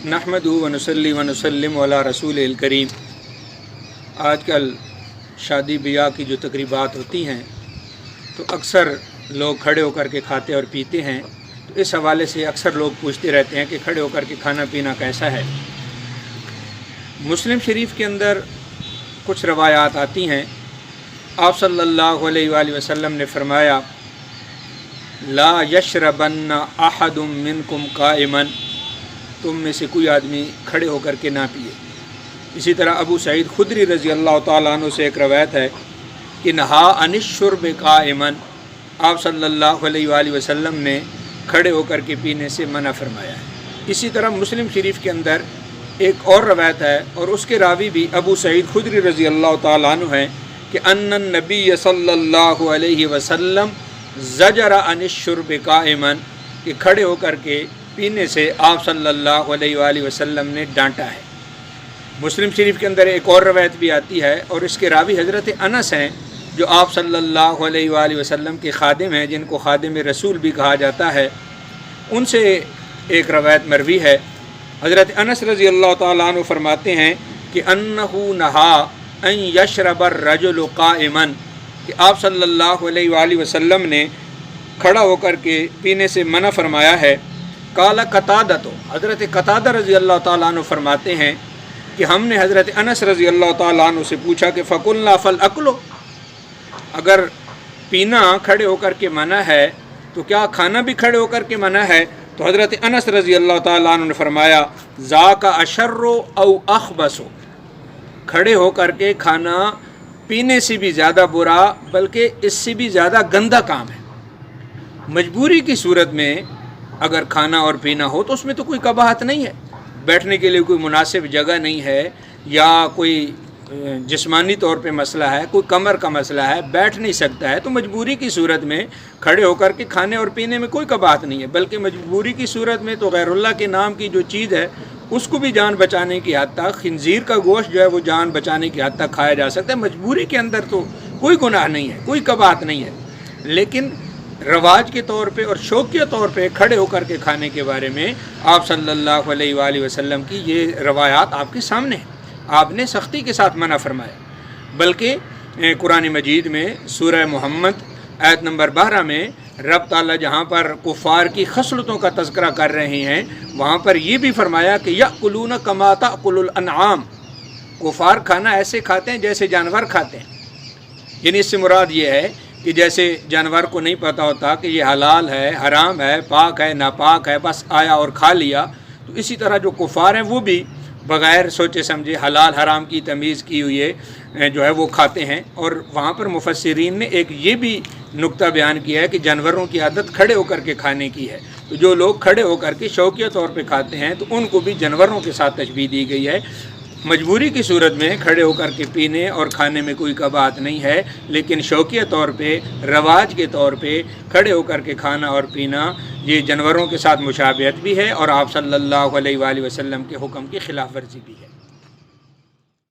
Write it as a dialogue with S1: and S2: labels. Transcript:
S1: नहमदुहु व नुसल्ली व नुसल्लिम अला रसूलिल करीम। आजकल शादी ब्याह की जो तकरीबात होती हैं तो अक्सर लोग खड़े होकर के खाते और पीते हैं। तो इस हवाले से अक्सर लोग पूछते रहते हैं कि खड़े होकर के खाना पीना कैसा है। मुस्लिम शरीफ के अंदर कुछ रवायात आती हैं। आप सल्लल्लाहु अलैहि वसल्लम ने फरमाया, ला यशरबन्ना अहदुम मिनकुम काइमन, तुम में से कोई आदमी खड़े होकर के ना पिए। इसी तरह अबू सईद खुदरी रज़ी अल्लाह तआला अन्हु से एक रवायत है कि नहा अनिश्शुर्ब काइमन, आप सल्लल्लाहु अलैहि वसल्लम ने खड़े होकर के पीने से मना फरमाया है। इसी तरह मुस्लिम शरीफ के अंदर एक और रवायत है और उसके रावी भी अबू सईद खुदरी रज़ी अल्लाह तआला अन्हु हैं कि अन्न नबी सल्लल्लाहु अलैहि वसल्लम ज़जरा अनिश्शुर्ब काइमन, कि खड़े होकर के पीने से आप सल्लल्लाहु अलैहि वसल्लम ने डांटा है। मुस्लिम शरीफ के अंदर एक और रवायत भी आती है और इसके रावी हज़रत अनस हैं जो आप सल्लल्लाहु अलैहि वसल्लम के खादिम हैं, जिनको खादिम रसूल भी कहा जाता है। उनसे एक रवायत मरवी है। हज़रत अनस रज़ी अल्लाह तआला अन्हु फरमाते हैं कि अन्नहु नहा अन यशरबर रजुल काइमन, कि आप सल्लल्लाहु अलैहि वसल्लम ने खड़ा होकर के पीने से मना फरमाया है। काला कतादा, तो हज़रत कतादा रज़ी अल्लाह तआला अन्हु फरमाते हैं कि हमने हज़रत अनस रज़ी अल्लाह तआला अन्हु से पूछा कि फ़कुलना फल अक्लो, अगर पीना खड़े होकर के मना है तो क्या खाना भी खड़े होकर के मना है? तो हज़रत अनस रज़ी अल्लाह तआला अन्हु ने फरमाया, ज़ाका अशर्रो औ अखबसो, खड़े होकर के खाना पीने से भी ज़्यादा बुरा, बल्कि इससे भी ज़्यादा गंदा काम है। मजबूरी की सूरत में अगर खाना और पीना हो तो उसमें तो कोई कबाहत नहीं है। बैठने के लिए कोई मुनासिब जगह नहीं है, या कोई जिस्मानी तौर पे मसला है, कोई कमर का मसला है, बैठ नहीं सकता है, तो मजबूरी की सूरत में खड़े होकर के खाने और पीने में कोई कबाहत नहीं है। बल्कि मजबूरी की सूरत में तो गैरुल्लाह के नाम की जो चीज़ है उसको भी जान बचाने की हद तक, खिंजीर का गोश्त जो है वो जान बचाने की हद तक खाया जा सकता है। मजबूरी के अंदर तो कोई गुनाह नहीं है, कोई कबाहत नहीं है। लेकिन रवाज के तौर पे और शौकिया तौर पे खड़े होकर के खाने के बारे में आप सल्लल्लाहु अलैहि वसल्लम की ये रवायात आपके सामने हैं। आपने सख्ती के साथ मना फरमाया। बल्कि कुरान मजीद में सूरह मोहम्मद आयत नंबर 12 में रब ताला जहाँ पर कुफ़ार की खसलतों का तज़किरा कर रहे हैं, वहाँ पर ये भी फरमाया कि यअकुलून कमा तअकुलुल अनआम, कुफ़ार खाना ऐसे खाते हैं जैसे जानवर खाते हैं। यानी इससे मुराद ये है कि जैसे जानवर को नहीं पता होता कि ये हलाल है, हराम है, पाक है, नापाक है, बस आया और खा लिया, तो इसी तरह जो कुफ़ार हैं वो भी बग़ैर सोचे समझे हलाल हराम की तमीज़ की हुई जो है वो खाते हैं। और वहाँ पर मुफस्सिरीन ने एक ये भी नुक्ता बयान किया है कि जानवरों की आदत खड़े होकर के खाने की है। तो जो लोग खड़े होकर के शौकिया तौर पे खाते हैं तो उनको भी जानवरों के साथ तशबीह दी गई है। मजबूरी की सूरत में खड़े होकर के पीने और खाने में कोई कबाहत नहीं है, लेकिन शौकिया तौर पे, रवाज के तौर पे खड़े होकर के खाना और पीना ये जानवरों के साथ मुशाबहत भी है और आप सल्लल्लाहु अलैहि वसल्लम के हुक्म की खिलाफ वर्जी भी है।